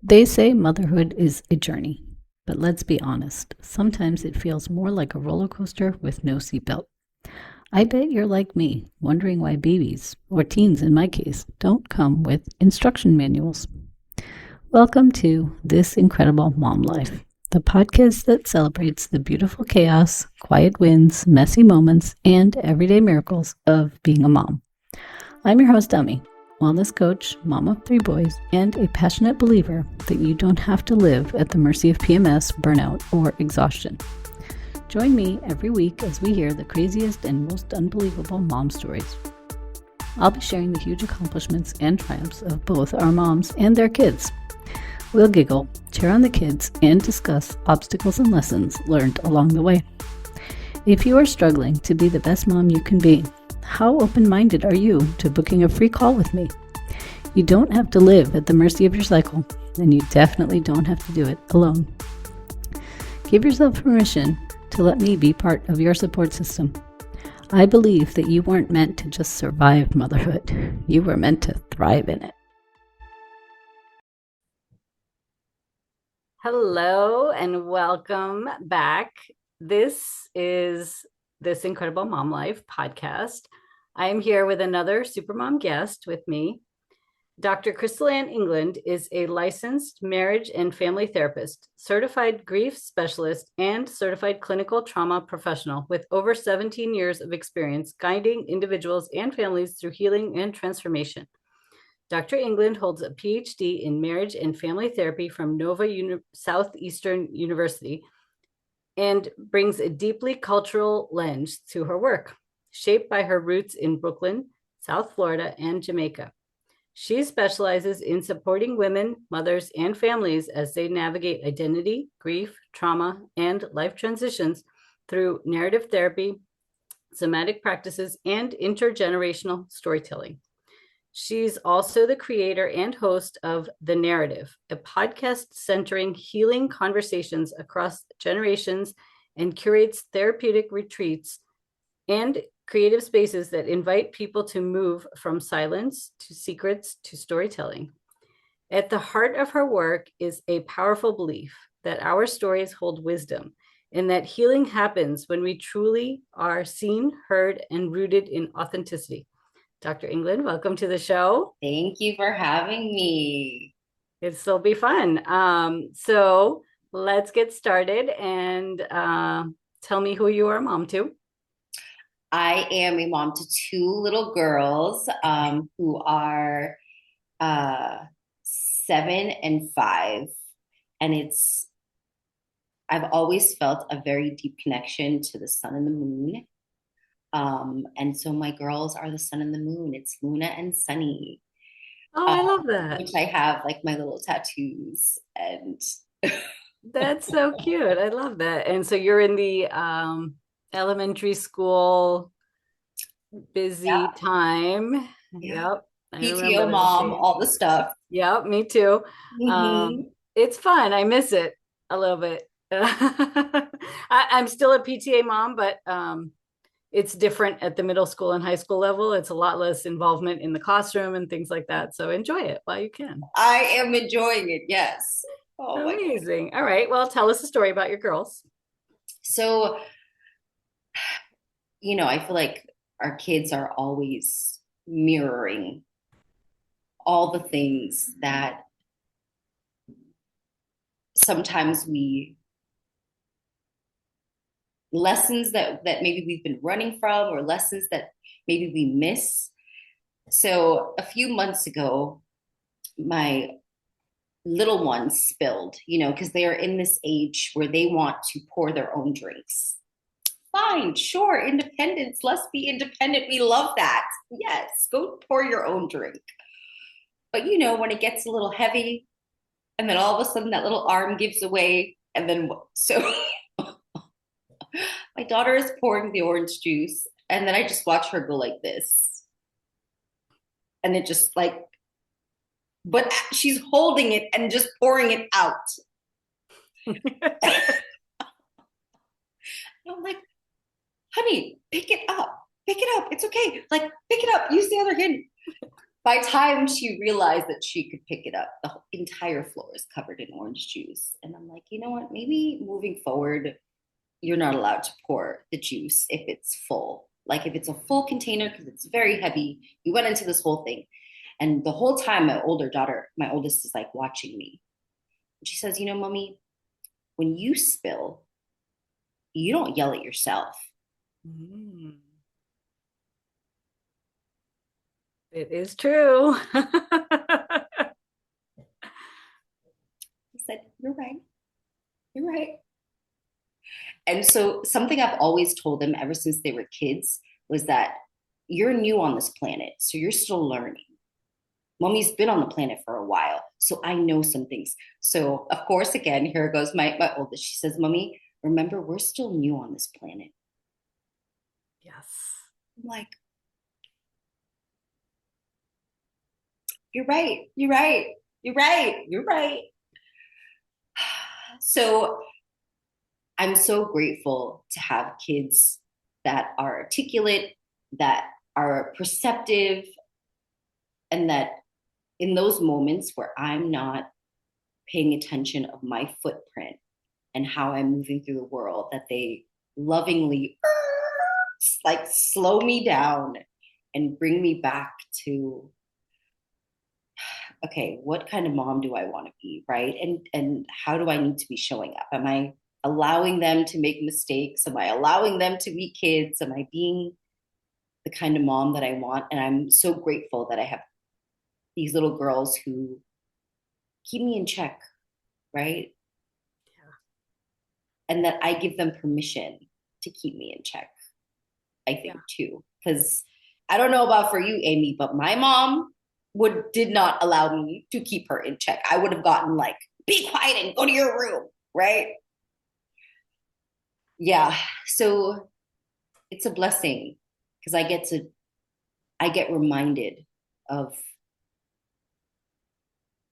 They say motherhood is a journey, but let's be honest, sometimes it feels more like a roller coaster with no seatbelt. I bet you're like me, wondering why babies, or teens in my case, don't come with instruction manuals. Welcome to This Incredible Mom Life, the podcast that celebrates the beautiful chaos, quiet wins, messy moments, and everyday miracles of being a mom. I'm your host, Dummy, wellness coach, mom of three boys, and a passionate believer that you don't have to live at the mercy of PMS, burnout, or exhaustion. Join me every week as we hear the craziest and most unbelievable mom stories. I'll be sharing the huge accomplishments and triumphs of both our moms and their kids. We'll giggle, cheer on the kids, and discuss obstacles and lessons learned along the way. If you are struggling to be the best mom you can be, how open-minded are you to booking a free call with me? You don't have to live at the mercy of your cycle, and you definitely don't have to do it alone. Give yourself permission to let me be part of your support system. I believe that you weren't meant to just survive motherhood. You were meant to thrive in it. Hello and welcome back. This is This Incredible Mom Life podcast. I am here with another Supermom guest with me. Dr. Crystal Ann England is a licensed marriage and family therapist, certified grief specialist, and certified clinical trauma professional with over 17 years of experience guiding individuals and families through healing and transformation. Dr. England holds a PhD in marriage and family therapy from Southeastern University and brings a deeply cultural lens to her work, shaped by her roots in Brooklyn, South Florida, and Jamaica. She specializes in supporting women, mothers, and families as they navigate identity, grief, trauma, and life transitions through narrative therapy, somatic practices, and intergenerational storytelling. She's also the creator and host of The Narrative, a podcast centering healing conversations across generations and curates therapeutic retreats and creative spaces that invite people to move from silence to secrets to storytelling. At the heart of her work is a powerful belief that our stories hold wisdom and that healing happens when we truly are seen, heard, and rooted in authenticity. Dr. England, welcome to the show. Thank you for having me. It'll be fun. So let's get started and tell me who you are a mom to. I am a mom to two little girls who are 7 and 5. And I've always felt a very deep connection to the sun and the moon. And so my girls are the sun and the moon. It's Luna and Sunny. Oh, I love that. Which I have like my little tattoos and That's so cute. I love that. And so you're in the elementary school busy time. Yeah. Yep. PTO mom, all the stuff. Yep, me too. Mm-hmm. It's fun. I miss it a little bit. I'm still a PTA mom, but it's different at the middle school and high school level. It's a lot less involvement in the classroom and things like that. So enjoy it while you can. I am enjoying it. Yes. Oh, amazing. All right. Well, tell us a story about your girls. So, I feel like our kids are always mirroring all the things that sometimes lessons that maybe we've been running from or lessons that maybe we miss. So a few months ago, my little ones spilled, because they are in this age where they want to pour their own drinks. Fine, sure, independence. Let's be independent. We love that. Yes, go pour your own drink. But when it gets a little heavy, and then all of a sudden that little arm gives away, and then so my daughter is pouring the orange juice, and then I just watch her go like this. And it just but she's holding it and just pouring it out. I'm like, honey, pick it up. Pick it up. It's okay. Pick it up. Use the other hand. By the time she realized that she could pick it up, the entire floor is covered in orange juice. And I'm like, you know what? Maybe moving forward, you're not allowed to pour the juice if it's full. Like if it's a full container, because it's very heavy. We went into this whole thing. And the whole time, my older daughter, my oldest, is like watching me. She says, you know, mommy, when you spill, you don't yell at yourself. Mm, it is true. I said, you're right. You're right. And so, something I've always told them ever since they were kids was that you're new on this planet. So, you're still learning. Mommy's been on the planet for a while. So, I know some things. So, of course, again, here goes my oldest. She says, Mommy, remember, we're still new on this planet. Yes. I'm like, you're right. You're right. You're right. You're right. So, I'm so grateful to have kids that are articulate, that are perceptive, and that in those moments where I'm not paying attention of my footprint and how I'm moving through the world, that they lovingly like slow me down and bring me back to, okay, what kind of mom do I want to be, right? And how do I need to be showing up? Am I allowing them to make mistakes? Am I allowing them to be kids? Am I being the kind of mom that I want? And I'm so grateful that I have these little girls who keep me in check, right? And that I give them permission to keep me in check, I Yeah. think too. Because I don't know about for you, Amy, but my mom did not allow me to keep her in check. I would have gotten like, be quiet and go to your room, right? Yeah. So it's a blessing because I get reminded of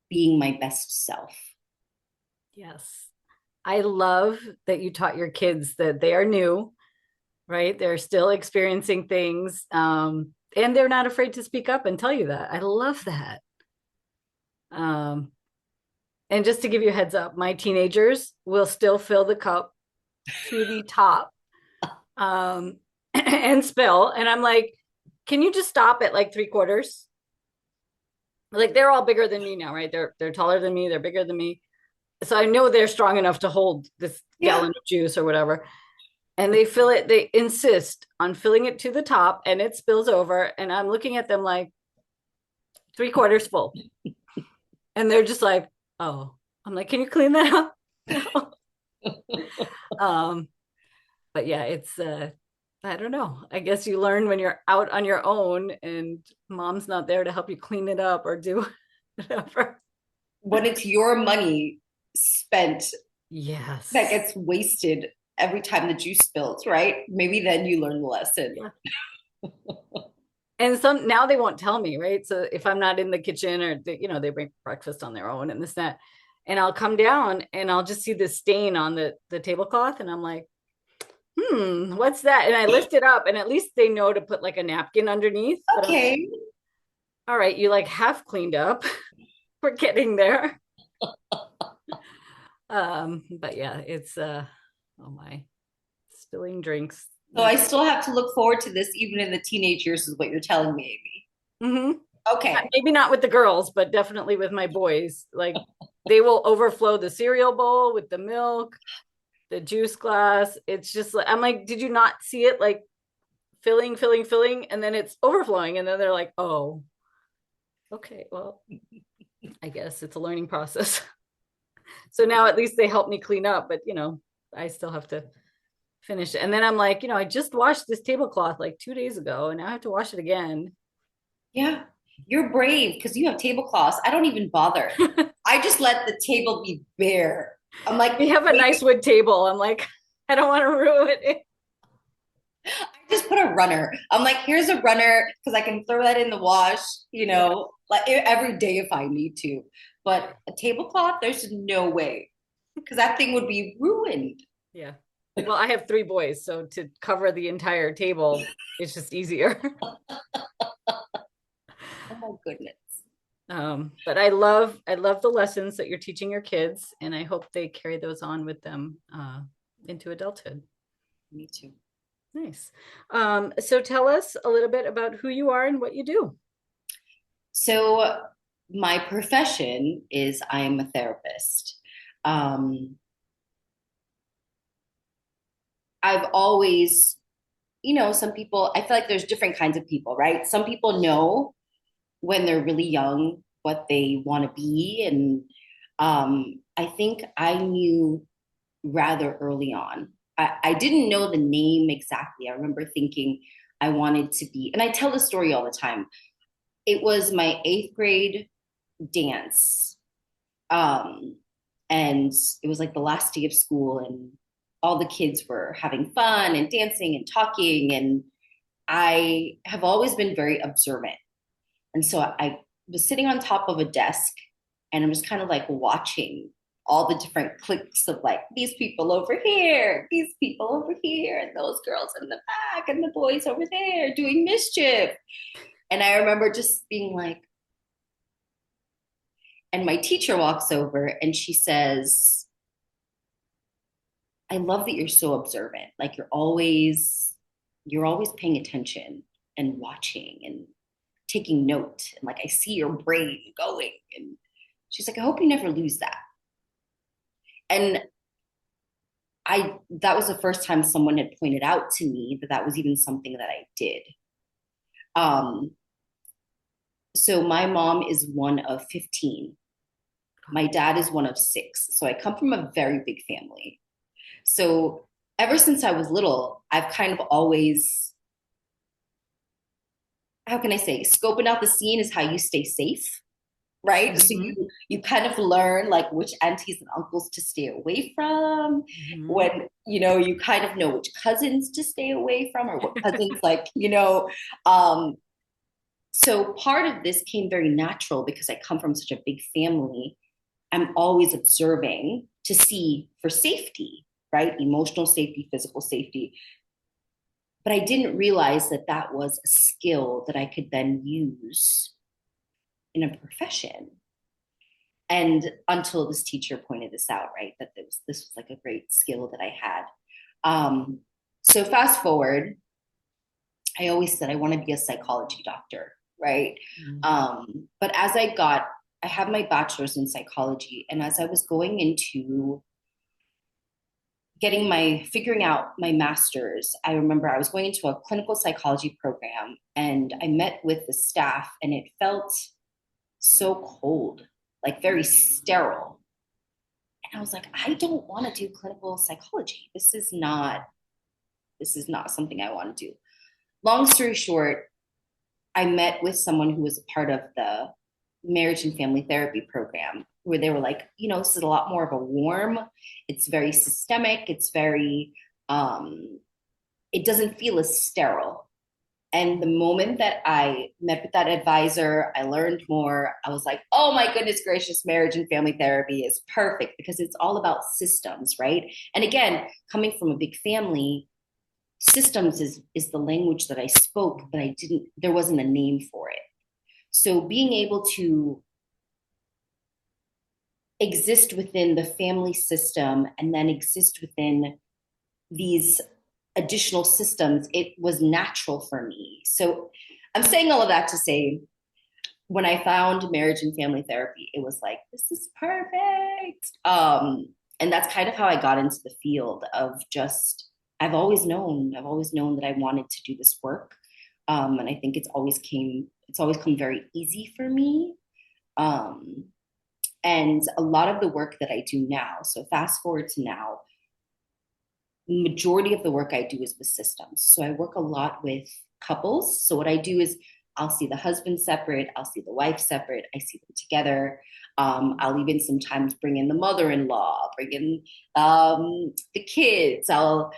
being my best self. Yes. I love that you taught your kids that they are new, right? They're still experiencing things. And they're not afraid to speak up and tell you that. I love that. Um, and just to give you a heads up, my teenagers will still fill the cup to the top and spill. And I'm like, can you just stop at like 3/4? Like they're all bigger than me now, right? They're taller than me, they're bigger than me. So I know they're strong enough to hold this Yeah. gallon of juice or whatever. And they fill it, they insist on filling it to the top and it spills over. And I'm looking at them like 3/4 full. And they're just like, oh, I'm like, can you clean that up? No. Um, but yeah, it's I don't know. I guess you learn when you're out on your own and mom's not there to help you clean it up or do whatever. When it's your money spent that Yes. gets wasted every time the juice spills, right? Maybe then you learn the lesson. Yeah. And some now they won't tell me, right? So if I'm not in the kitchen or they bring breakfast on their own and this that, and I'll come down and I'll just see this stain on the tablecloth, and I'm like, what's that? And I lift it up, and at least they know to put like a napkin underneath. But I'm like, Okay. all right, you like half cleaned up. We're getting there. But yeah, it's oh my, spilling drinks. So I That's still have to look forward to this even in the teenage years, is what you're telling me, Amy. mm-hmm. Okay. Maybe not with the girls, but definitely with my boys. Like they will overflow the cereal bowl with the milk, the juice glass. It's just like I'm like, did you not see it like filling, and then it's overflowing, and then they're like, oh, okay, well, I guess it's a learning process. So now at least they help me clean up, but I still have to finish it. And then I'm like, I just washed this tablecloth like 2 days ago, and now I have to wash it again. Yeah. You're brave because you have tablecloths. I don't even bother. I just let the table be bare. I'm like, We have a wait, nice wood table. I'm like, I don't want to ruin it. I just put a runner. I'm like, here's a runner because I can throw that in the wash, Yeah. like every day if I need to. But a tablecloth, there's no way because that thing would be ruined. Yeah. Well, I have three boys, so to cover the entire table, it's just easier. Oh my goodness. But I love the lessons that you're teaching your kids, and I hope they carry those on with them into adulthood. Me too. Nice. So tell us a little bit about who you are and what you do. So my profession is I am a therapist. Um, I've always, some people, I feel like there's different kinds of people, right? Some people know when they're really young what they want to be. And I think I knew rather early on. I didn't know the name exactly. I remember thinking I wanted to be, and I tell the story all the time. It was my eighth grade dance. Um, and it was like the last day of school, and all the kids were having fun and dancing and talking. And I have always been very observant. And so I was sitting on top of a desk and I was kind of like watching all the different cliques of like these people over here, these people over here, and those girls in the back, and the boys over there doing mischief. And I remember just being like, and my teacher walks over and she says, I love that you're so observant. Like you're always paying attention and watching and taking note. And like I see your brain going. And she's like, I hope you never lose that. And I that was the first time someone had pointed out to me that that was even something that I did. Um, so my mom is one of 15. My dad is one of six. So I come from a very big family. So ever since I was little, I've kind of always, how can I say, scoping out the scene is how you stay safe, right? So Mm-hmm. you kind of learn like which aunties and uncles to stay away from. Mm-hmm. When you kind of know which cousins to stay away from, or what cousins like. So part of this came very natural because I come from such a big family. I'm always observing to see for safety, right? Emotional safety, physical safety. But I didn't realize that that was a skill that I could then use in a profession. And until this teacher pointed this out, right, that this was like a great skill that I had. So fast forward, I always said I want to be a psychology doctor, right? But I have my bachelor's in psychology, and as I was going into figuring out my master's, I remember I was going into a clinical psychology program, and I met with the staff, and it felt so cold, like very sterile. And I was like, I don't want to do clinical psychology. This is not something I want to do. Long story short, I met with someone who was a part of the marriage and family therapy program, where they were like, this is a lot more of a warm, it's very systemic, it doesn't feel as sterile. And the moment that I met with that advisor, I learned more. I was like, oh my goodness gracious, marriage and family therapy is perfect because it's all about systems, right? And again, coming from a big family, systems is the language that I spoke, but there wasn't a name for it. So being able to exist within the family system and then exist within these additional systems, it was natural for me. So I'm saying all of that to say, when I found marriage and family therapy, it was like, this is perfect. And that's kind of how I got into the field of just, I've always known that I wanted to do this work. And I think it's always come very easy for me. Um, and a lot of the work that I do now, so fast forward to now, majority of the work I do is with systems. So I work a lot with couples. So what I do is I'll see the husband separate, I'll see the wife separate, I see them together. I'll even sometimes bring in the mother-in-law, bring in the kids. I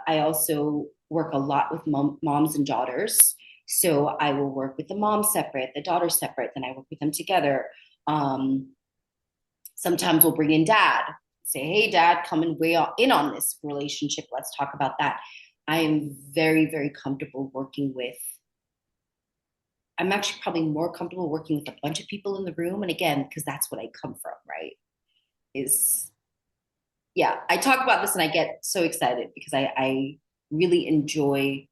also work a lot with moms and daughters. So I will work with the mom separate, the daughter separate, then I work with them together. Um, Sometimes we'll bring in dad, say, hey, dad, come and weigh in on this relationship. Let's talk about that. I am very, very comfortable working with I'm actually probably more comfortable working with a bunch of people in the room. And again, because that's what I come from, right? Is yeah, I talk about this and I get so excited because I really enjoy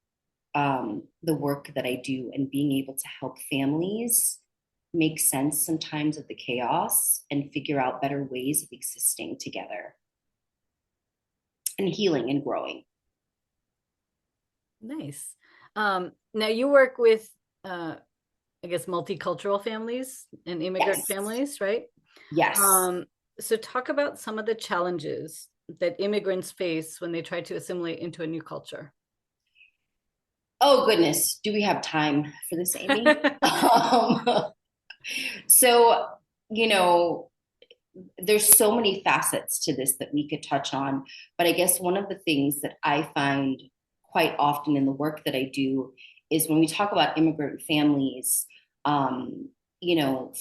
the work that I do and being able to help families make sense sometimes of the chaos and figure out better ways of existing together and healing and growing. Nice. Now you work with, I guess, multicultural families and immigrant Yes. families, right? Yes. Um, so talk about some of the challenges that immigrants face when they try to assimilate into a new culture. Oh goodness, do we have time for this, Amy? Um, so, you know, there's so many facets to this that we could touch on, but I guess one of the things that I find quite often in the work that I do is when we talk about immigrant families, um,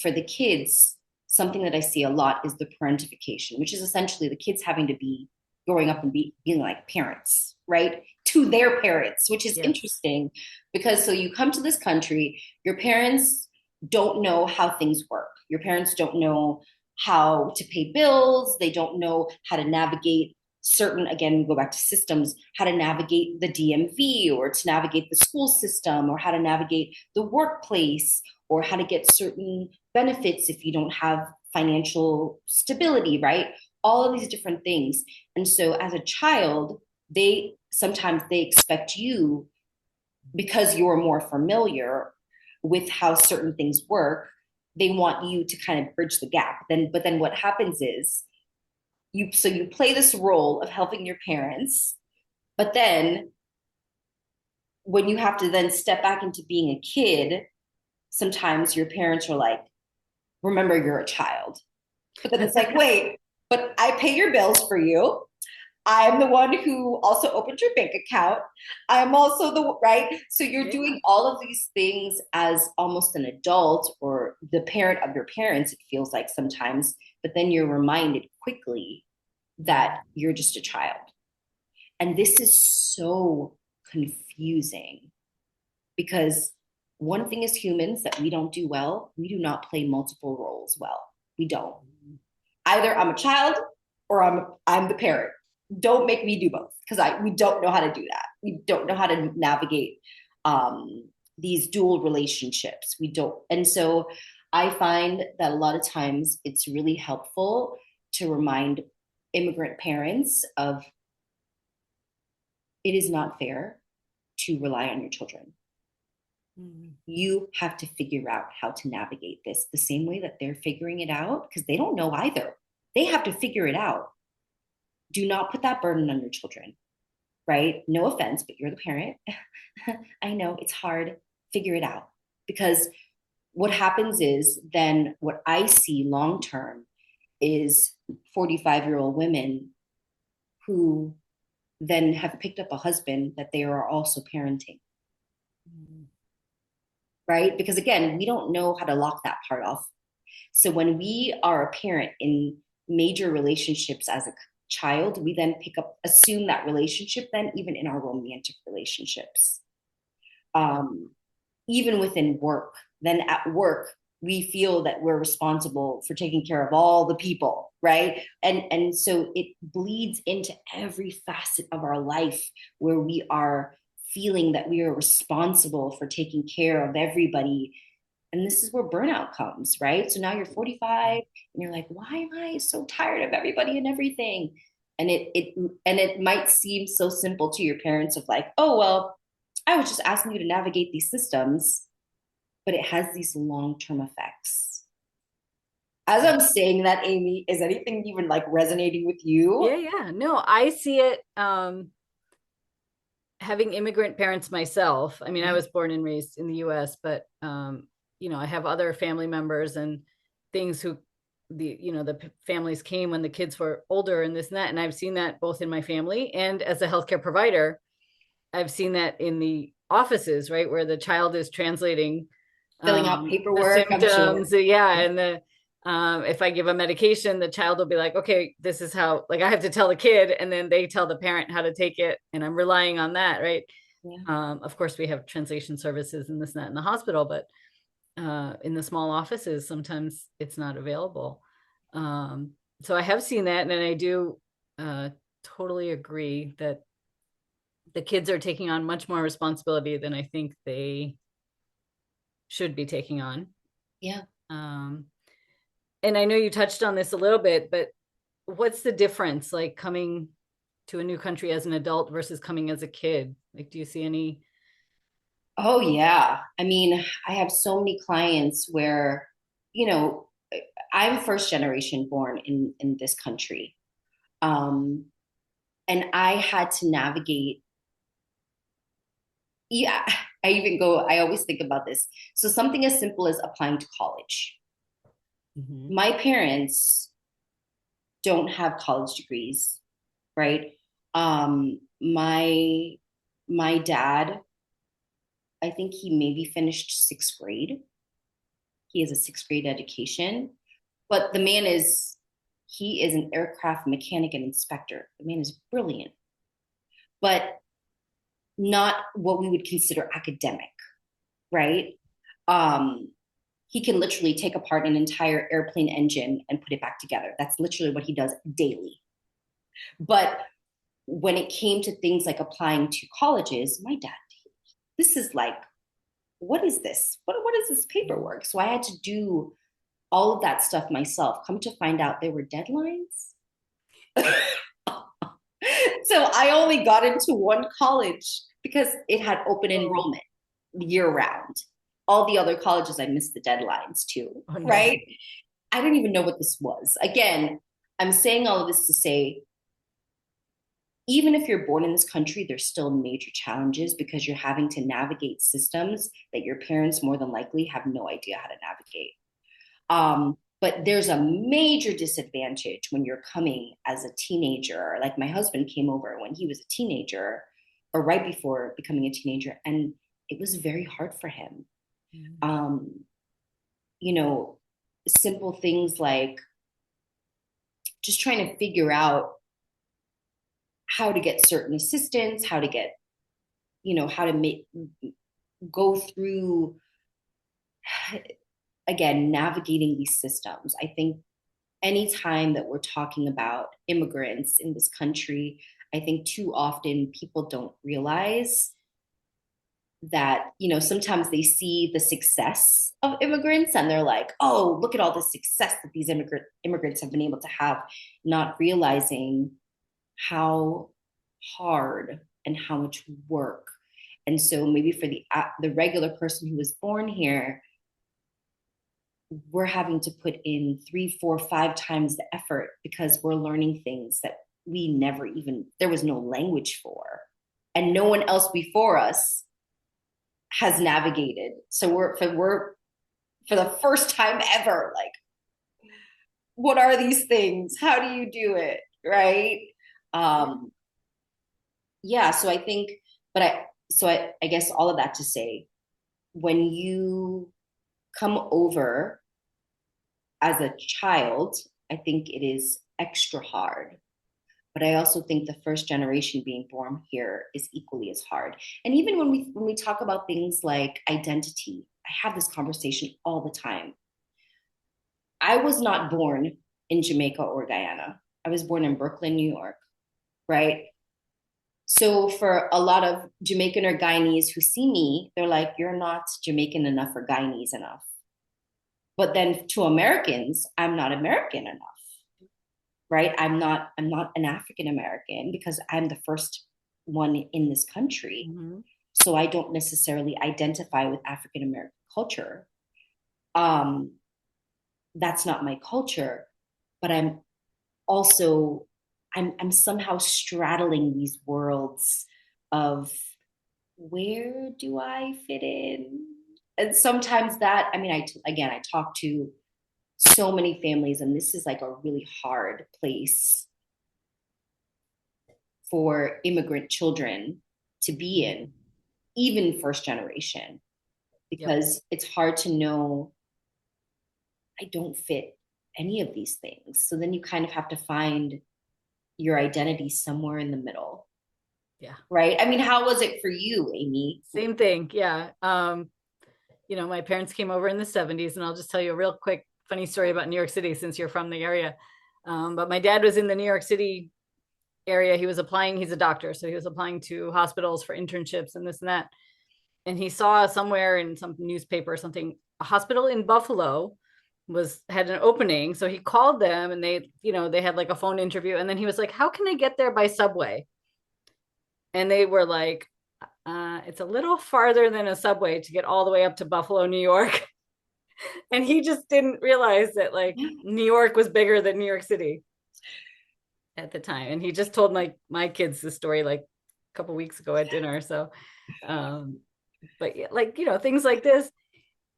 for the kids, something that I see a lot is the parentification, which is essentially the kids having to be growing up and being like parents, right? To their parents, which is Yes. interesting because so you come to this country, your parents don't know how things work. Your parents don't know how to pay bills. They don't know how to navigate certain, again, go back to systems, how to navigate the DMV or to navigate the school system or how to navigate the workplace or how to get certain benefits if you don't have financial stability, right? All of these different things. And so as a child, they sometimes they expect you because you're more familiar with how certain things work, they want you to kind of bridge the gap. But then what happens is you play this role of helping your parents, but then when you have to then step back into being a kid, sometimes your parents are like, remember you're a child. But then it's like, wait, but I pay your bills for you. I'm the one who also opened your bank account. I'm also the right. So you're Yeah. doing all of these things as almost an adult or the parent of your parents, it feels like sometimes, but then you're reminded quickly that you're just a child. And this is so confusing because one thing as humans that we don't do well, we do not play multiple roles well. We don't. Either I'm a child or I'm the parent. Don't make me do both because I we don't know how to do that. We don't know how to navigate these dual relationships. We don't, and so I find that a lot of times it's really helpful to remind immigrant parents of it is not fair to rely on your children. Mhm. You have to figure out how to navigate this the same way that they're figuring it out because they don't know either. They have to figure it out. Do not put that burden on your children, right? No offense, but you're the parent. I know it's hard. Figure it out. Because what happens is then what I see long term is 45-year-old women who then have picked up a husband that they are also parenting, Mhm. right? Because again, we don't know how to lock that part off. So when we are a parent in major relationships as a child, we then assume that relationship then even in our romantic relationships. Um, Even within work, then at work, we feel that we're responsible for taking care of all the people, right? And so it bleeds into every facet of our life where we are feeling that we are responsible for taking care of everybody. And this is where burnout comes, right? So now you're 45 and you're like, why am I so tired of everybody and everything? And it might seem so simple to your parents of like, oh well, I was just asking you to navigate these systems, but it has these long-term effects. As I'm saying that, Amy, is anything even like resonating with you? Yeah, yeah. No, I see it, having immigrant parents myself. I mean, I was born and raised in the US, but I have other family members and things who the families came when the kids were older and this and that. And I've seen that both in my family and as a healthcare provider. I've seen that in the offices, right, where the child is translating Filling out the paperwork, I'm sure. symptoms. Yeah, and the if I give a medication, the child will be like, okay, this is how. Like I have to tell the kid, and then they tell the parent how to take it, and I'm relying on that, right? Yeah. Of course, we have translation services and this and that in the hospital, but in the small offices, sometimes it's not available. So I have seen that, and I do uh, totally agree that the kids are taking on much more responsibility than I think they should be taking on. Yeah. Um, and I know you touched on this a little bit, but what's the difference, like coming to a new country as an adult versus coming as a kid? Like, do you see any? Oh, yeah. I mean, I have so many clients where, you know, I'm first generation born in this country. Um, and I had to navigate. Yeah, I always think about this. So something as simple as applying to college. Mhm. My parents don't have college degrees, right? My dad, I think he maybe finished sixth grade. He has a sixth grade education, but the man he is an aircraft mechanic and inspector. The man is brilliant, but not what we would consider academic, right? Um, he can literally take apart an entire airplane engine and put it back together. That's literally what he does daily. But when it came to things like applying to colleges, my dad, this is like, what is this? What is this paperwork? So I had to do all of that stuff myself. Come to find out there were deadlines. So I only got into one college because it had open Oh, enrollment year round. All the other colleges, I missed the deadlines too, oh no. right? I didn't even know what this was. Again, I'm saying all of this to say, even if you're born in this country, there's still major challenges because you're having to navigate systems that your parents more than likely have no idea how to navigate. But there's a major disadvantage when you're coming as a teenager. Like my husband came over when he was a teenager or right before becoming a teenager, and it was very hard for him. Mhm. Um, you know, simple things like just trying to figure out how to get certain assistance, how to get, how to make go through again navigating these systems. I think anytime that we're talking about immigrants in this country, I think too often people don't realize that, sometimes they see the success of immigrants and they're like, oh, look at all the success that these immigrants have been able to have, not realizing how hard and how much work. And so maybe for the regular person who was born here, we're having to put in 3, 4, 5 times the effort because we're learning things that we never even, there was no language for. And no one else before us has navigated. So we're for the first time ever, like, what are these things? How do you do it? Right. Um, yeah. So I think, but I guess all of that to say, when you come over as a child, I think it is extra hard. But I also think the first generation being born here is equally as hard. And even when we talk about things like identity, I have this conversation all the time. I was not born in Jamaica or Guyana. I was born in Brooklyn, New York, right? So for a lot of Jamaican or Guyanese who see me, they're like, "You're not Jamaican enough or Guyanese enough." But then to Americans, I'm not American enough, right? I'm not an African American because I'm the first one in this country. Mhm. So I don't necessarily identify with African American culture. Um, that's not my culture, but also I'm somehow straddling these worlds of where do I fit in? And sometimes that, I mean, again, I talk to so many families, and this is like a really hard place for immigrant children to be in, even first generation, Yep. because it's hard to know I don't fit any of these things. So then you kind of have to find your identity somewhere in the middle, Yeah. right? I mean, how was it for you, Amy? Same thing. Yeah. my parents came over in the 70s, and I'll just tell you a real quick funny story about New York City since you're from the area. But my dad was in the New York City area. He was applying, he's a doctor, so he was applying to hospitals for internships and this and that. And he saw somewhere in some newspaper or something, a hospital in Buffalo had an opening. So he called them, and they had like a phone interview. And then he was like, how can I get there by subway? And they were like, it's a little farther than a subway to get all the way up to Buffalo, New York. And he just didn't realize that like New York was bigger than New York City at the time. And he just told my kids the story like a couple weeks ago at dinner. So but yeah, like things like this.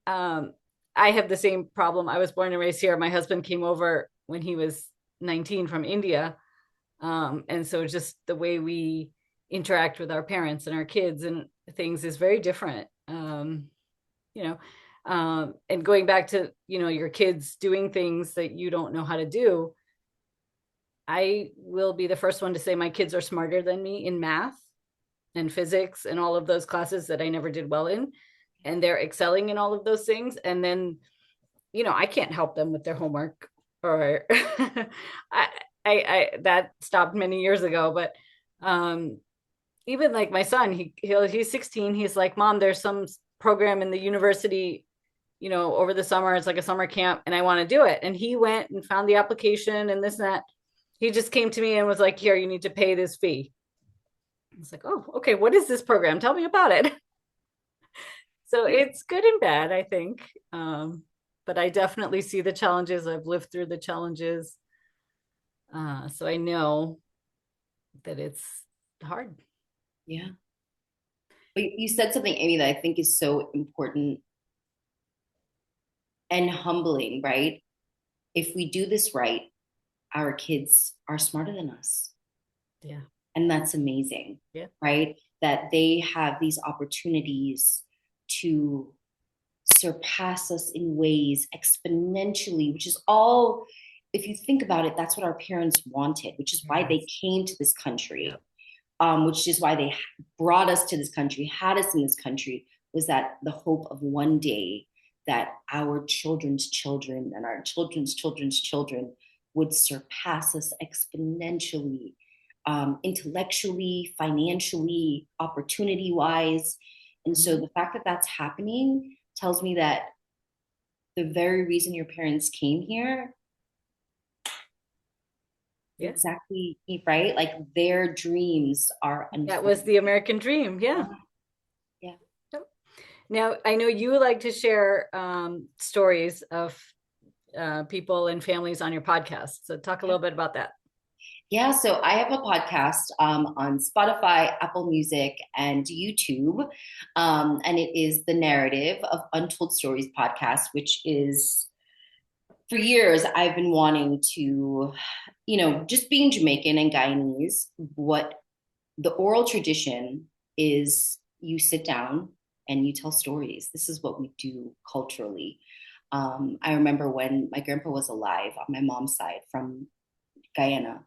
I have the same problem. I was born and raised here. My husband came over when he was 19 from India. And so just the way we interact with our parents and our kids and things is very different. You know, and going back to, your kids doing things that you don't know how to do. I will be the first one to say my kids are smarter than me in math and physics and all of those classes that I never did well in. And they're excelling in all of those things. And then, I can't help them with their homework, or that stopped many years ago. But even like my son, he's 16. He's like, Mom, there's some program in the university, over the summer. It's like a summer camp, and I want to do it. And he went and found the application and this and that. He just came to me and was like, here, you need to pay this fee. I was like, oh, okay, what is this program? Tell me about it. So it's good and bad, I think. But I definitely see the challenges. I've lived through the challenges. So I know that it's hard. Yeah. But you said something, Amy, that I think is so important and humbling, right? If we do this right, our kids are smarter than us. Yeah. And that's amazing, Yeah. right? That they have these opportunities to surpass us in ways exponentially, which is all, if you think about it, that's what our parents wanted, which is why they came to this country, which is why they brought us to this country, had us in this country, was that the hope of one day that our children's children and our children's children's children would surpass us exponentially, intellectually, financially, opportunity wise. And so the fact that that's happening tells me that the very reason your parents came here, Yeah. exactly, right? Like their dreams are unfolding. That was the American dream. Yeah. Yeah. Now, I know you like to share stories of people and families on your podcast. So talk a little bit about that. Yeah, so I have a podcast on Spotify, Apple Music, and YouTube. And it is the Narrative of Untold Stories podcast, which is, for years, I've been wanting to, just being Jamaican and Guyanese, what the oral tradition is, you sit down and you tell stories. This is what we do culturally. I remember when my grandpa was alive on my mom's side from Guyana,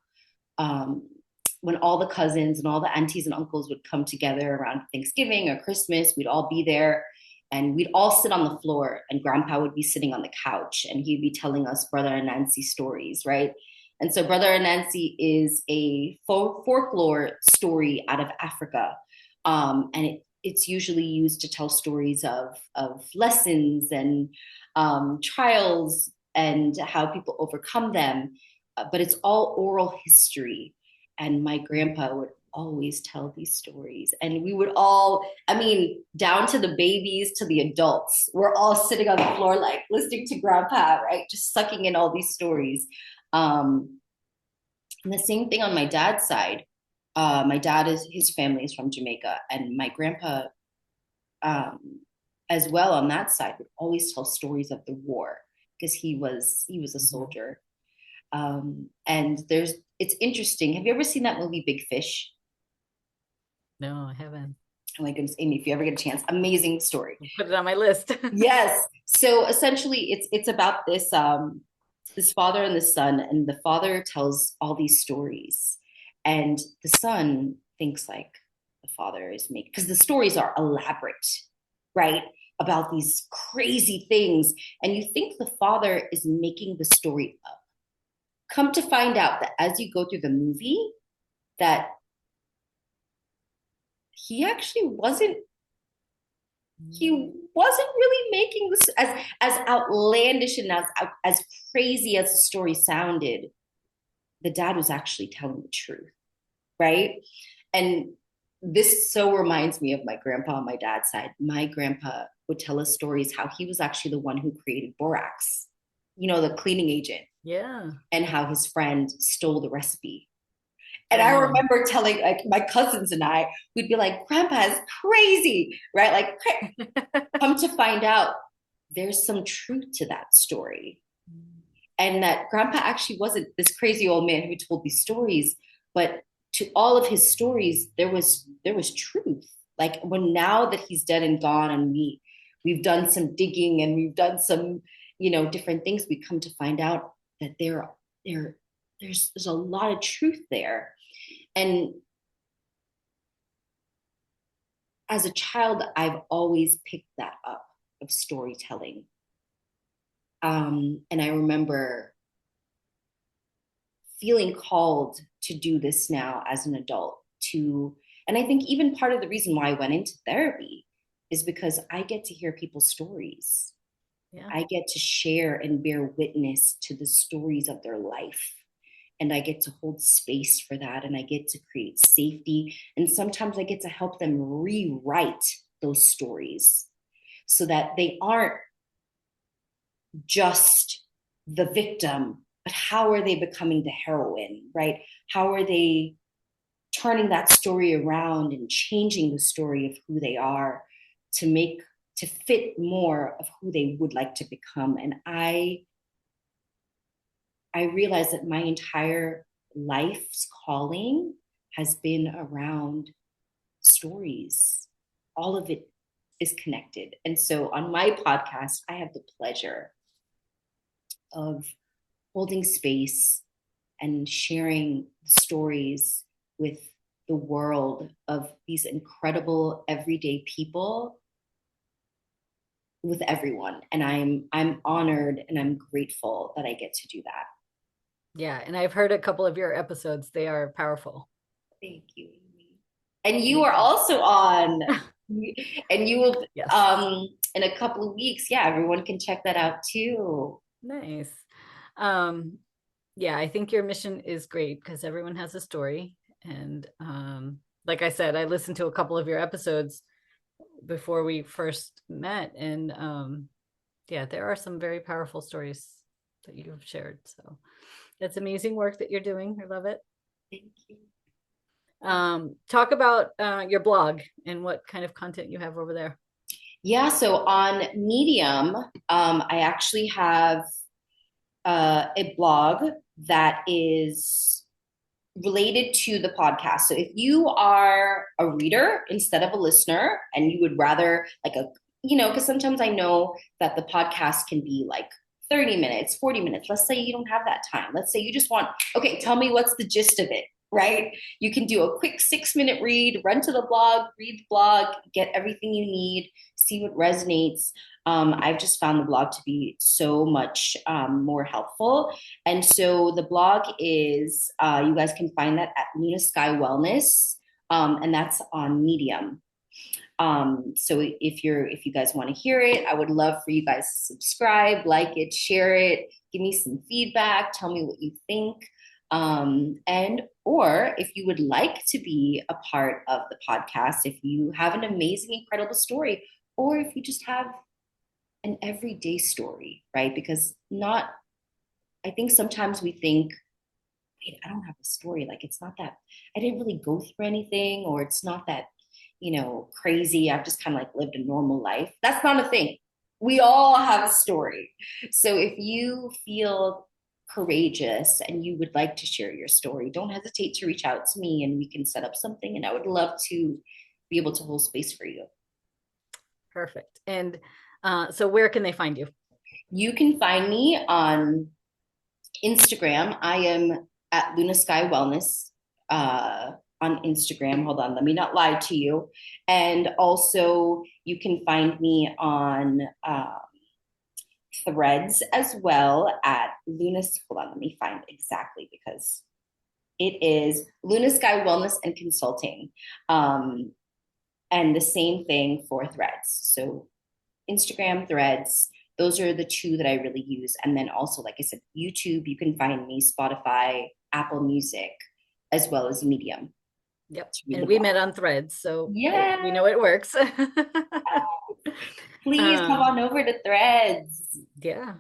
when all the cousins and all the aunties and uncles would come together around Thanksgiving or Christmas, we'd all be there and we'd all sit on the floor, and grandpa would be sitting on the couch and he'd be telling us Brother Anansi stories, right? And so Brother Anansi is a folklore story out of Africa. And it's usually used to tell stories of lessons and trials and how people overcome them. But it's all oral history. And my grandpa would always tell these stories. And we would all, down to the babies, to the adults, we're all sitting on the floor, like listening to grandpa, right? Just sucking in all these stories. And the same thing on my dad's side. My dad his family is from Jamaica, and my grandpa, as well on that side, would always tell stories of the war because he was a soldier. And it's interesting. Have you ever seen that movie Big Fish? No, I haven't. Oh my goodness, Amy, if you ever get a chance, amazing story. Put it on my list. Yes. So essentially it's about this father and the son, and the father tells all these stories, and the son thinks like the father is making, because the stories are elaborate, right? about these crazy things. And you think the father is making the story up. Come to find out that as you go through the movie, that he actually wasn't really making this as outlandish and as crazy as the story sounded. The dad was actually telling the truth, right? And this so reminds me of my grandpa on my dad's side. My grandpa would tell us stories how he was actually the one who created borax, the cleaning agent, Yeah. and how his friend stole the recipe. And Oh I no. remember telling like my cousins and I, we'd be like, Grandpa is crazy, right? Like, come to find out, there's some truth to that story. And that Grandpa actually wasn't this crazy old man who told these stories, but to all of his stories, there was truth. Like when now that he's dead and gone, and we've done some digging and we've done some different things, we come to find out that there's a lot of truth there. And as a child, I've always picked that up of storytelling. And I remember feeling called to do this now as an adult and I think even part of the reason why I went into therapy is because I get to hear people's stories. Yeah. I get to share and bear witness to the stories of their life. And I get to hold space for that. And I get to create safety. And sometimes I get to help them rewrite those stories so that they aren't just the victim, but how are they becoming the heroine, right? How are they turning that story around and changing the story of who they are to fit more of who they would like to become? And I realized that my entire life's calling has been around stories. All of it is connected. And so on my podcast, I have the pleasure of holding space and sharing stories with the world of these incredible everyday people with everyone. And I'm honored and I'm grateful that I get to do that. Yeah. And I've heard a couple of your episodes. They are powerful. Thank you, Amy. And you are also on, and you will Yes. in a couple of weeks. Yeah, everyone can check that out too. Nice. Um, yeah, I think your mission is great because everyone has a story. And like I said, I listened to a couple of your episodes before we first met. And yeah, there are some very powerful stories that you've shared. So that's amazing work that you're doing. I love it. Thank you. Talk about your blog and what kind of content you have over there. Yeah, so on Medium, I actually have a blog that is related to the podcast. So if you are a reader instead of a listener and you would rather because sometimes I know that the podcast can be like 30 minutes, 40 minutes. Let's say you don't have that time. Let's say you just want, okay, tell me what's the gist of it, right? You can do a quick 6-minute read, run to the blog, read the blog, get everything you need, see what resonates. I've just found the blog to be so much more helpful. And so the blog is, you guys can find that at Luna Sky Wellness, and that's on Medium. So if you guys want to hear it, I would love for you guys to subscribe, like it, share it, give me some feedback, tell me what you think. And or if you would like to be a part of the podcast, if you have an amazing, incredible story, or if you just have an everyday story, right? Because I think sometimes we think, wait, I don't have a story. Like it's not that, I didn't really go through anything, or it's not that, crazy. I've just kind of like lived a normal life. That's not a thing. We all have a story. So if you feel courageous and you would like to share your story, don't hesitate to reach out to me and we can set up something. And I would love to be able to hold space for you. Perfect. And so where can they find you? You can find me on Instagram. I am at Luna Sky Wellness on Instagram. Hold on, let me not lie to you. And also, you can find me on Threads as well at Luna's. Hold on, let me find exactly because it is Luna Sky Wellness and Consulting. And the same thing for Threads. So Instagram, Threads, those are the two that I really use. And then also, like I said, YouTube, you can find me, Spotify, Apple Music, as well as Medium. Yep. And we met on Threads, so yeah, we know it works. please come on over to Threads. Yeah.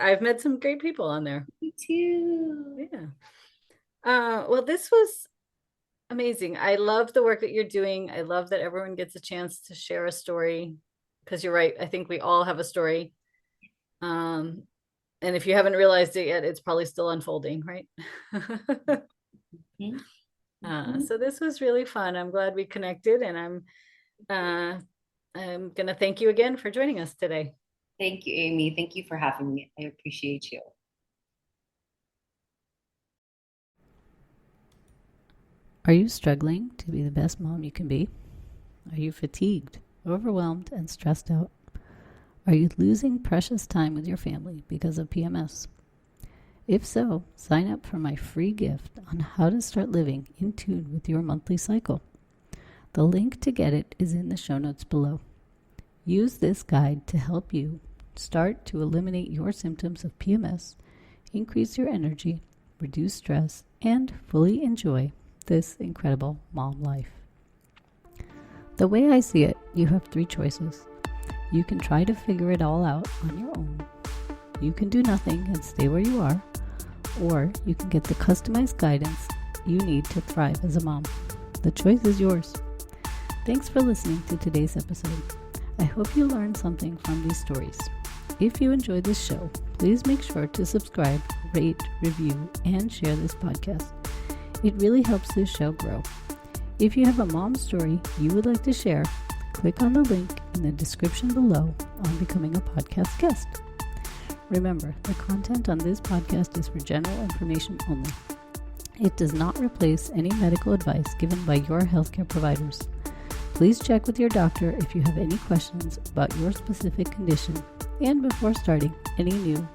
I've met some great people on there. Me too. Yeah. Well, this was amazing. I love the work that you're doing. I love that everyone gets a chance to share a story, because you're right. I think we all have a story. And if you haven't realized it yet, it's probably still unfolding, right? So this was really fun. I'm glad we connected, and I'm going to thank you again for joining us today. Thank you, Amy. Thank you for having me. I appreciate you. Are you struggling to be the best mom you can be? Are you fatigued, overwhelmed, and stressed out? Are you losing precious time with your family because of PMS? If so, sign up for my free gift on how to start living in tune with your monthly cycle. The link to get it is in the show notes below. Use this guide to help you start to eliminate your symptoms of PMS, increase your energy, reduce stress, and fully enjoy this incredible mom life. The way I see it, you have 3 choices. You can try to figure it all out on your own. You can do nothing and stay where you are, or you can get the customized guidance you need to thrive as a mom. The choice is yours. Thanks for listening to today's episode. I hope you learned something from these stories. If you enjoyed this show, please make sure to subscribe, rate, review, and share this podcast. It really helps this show grow. If you have a mom story you would like to share, click on the link in the description below on becoming a podcast guest. Remember, the content on this podcast is for general information only. It does not replace any medical advice given by your healthcare providers. Please check with your doctor if you have any questions about your specific condition and before starting any new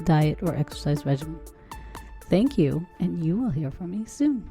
diet or exercise regimen. Thank you, and you will hear from me soon.